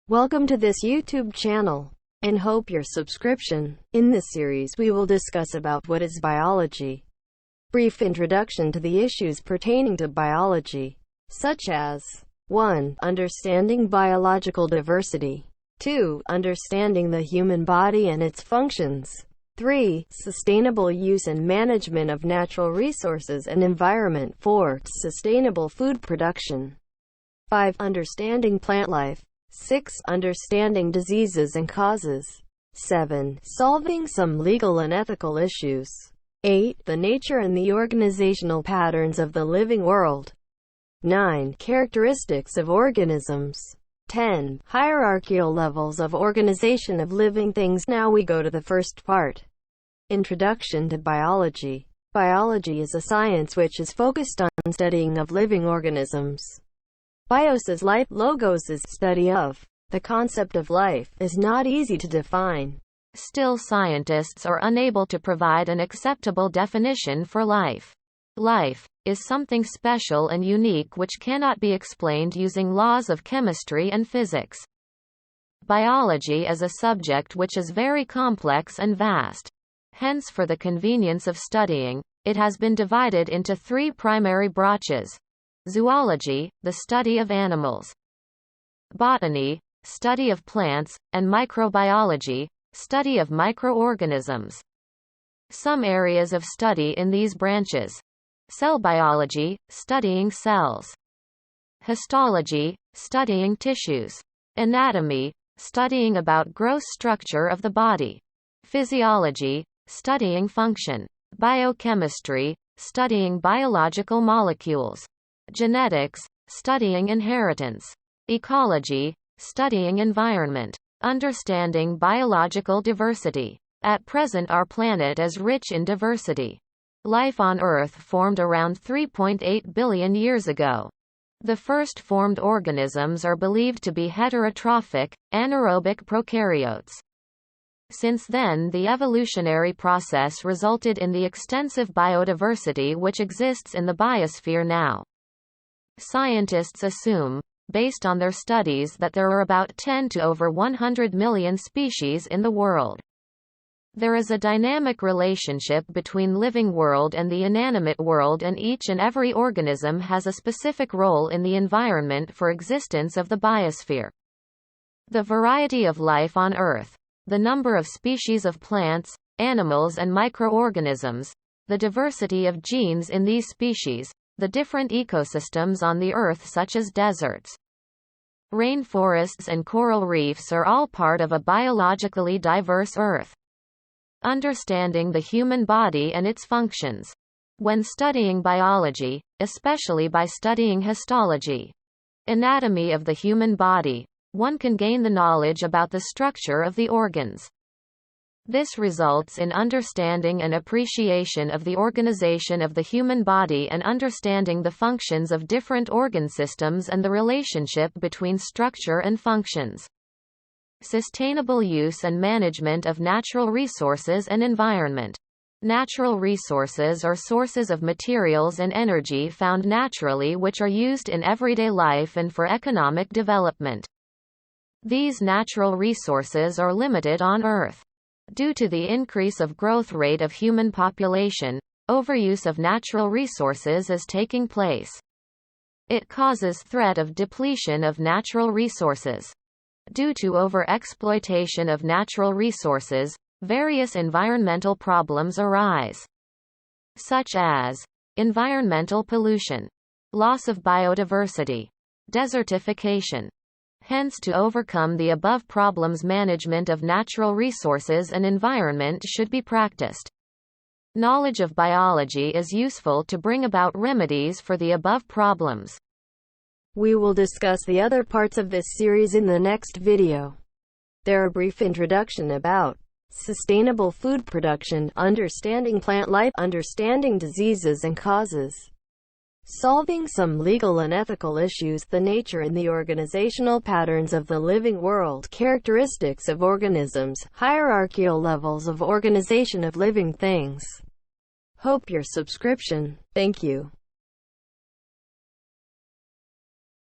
Welcome to this YouTube channel, and hope your subscription. In this series we will discuss about what is biology. Brief introduction to the issues pertaining to biology, such as 1. Understanding biological diversity. 2. Understanding the human body and its functions. 3. Sustainable use and management of natural resources and environment. 4. Sustainable food production. 5. Understanding plant life. 6. Understanding diseases and causes. 7. Solving some legal and ethical issues. 8. The nature and the organizational patterns of the living world. 9. Characteristics of organisms. 10. Hierarchical levels of organization of living things. Now we go to the first part. Introduction to biology. Biology is a science which is focused on studying of living organisms. Bios is life, logos is study of. The concept of life is not easy to define. Still, scientists are unable to provide an acceptable definition for life. Life is something special and unique which cannot be explained using laws of chemistry and physics. Biology is a subject which is very complex and vast. Hence, for the convenience of studying, it has been divided into three primary branches. Zoology, the study of animals. Botany, study of plants, and microbiology, study of microorganisms. Some areas of study in these branches. Cell biology, studying cells. Histology, studying tissues. Anatomy, studying about gross structure of the body. Physiology, studying function. Biochemistry, studying biological molecules. Genetics, studying inheritance. Ecology, studying environment. Understanding biological diversity. At present our planet is rich in diversity. Life on Earth formed around 3.8 billion years ago. The first formed organisms are believed to be heterotrophic, anaerobic prokaryotes. Since then the evolutionary process resulted in the extensive biodiversity which exists in the biosphere now. Scientists assume, based on their studies, that there are about 10 to over 100 million species in the world. There is a dynamic relationship between living world and the inanimate world, and each and every organism has a specific role in the environment for existence of the biosphere. The variety of life on Earth, the number of species of plants, animals and microorganisms, the diversity of genes in these species, the different ecosystems on the Earth such as deserts, rainforests and coral reefs are all part of a biologically diverse Earth. Understanding the human body and its functions. When studying biology, especially by studying histology, anatomy of the human body, one can gain the knowledge about the structure of the organs. This results in understanding and appreciation of the organization of the human body and understanding the functions of different organ systems and the relationship between structure and functions. Sustainable use and management of natural resources and environment. Natural resources are sources of materials and energy found naturally which are used in everyday life and for economic development. These natural resources are limited on Earth. Due to the increase of growth rate of human population, overuse of natural resources is taking place. It causes threat of depletion of natural resources. Due to overexploitation of natural resources, various environmental problems arise, such as environmental pollution, loss of biodiversity, desertification. Hence, to overcome the above problems, management of natural resources and environment should be practiced. Knowledge of biology is useful to bring about remedies for the above problems. We will discuss the other parts of this series in the next video. There are a brief introduction about sustainable food production, understanding plant life, understanding diseases and causes, solving some legal and ethical issues, the nature and the organizational patterns of the living world, characteristics of organisms, hierarchical levels of organization of living things. Hope your subscription. Thank you.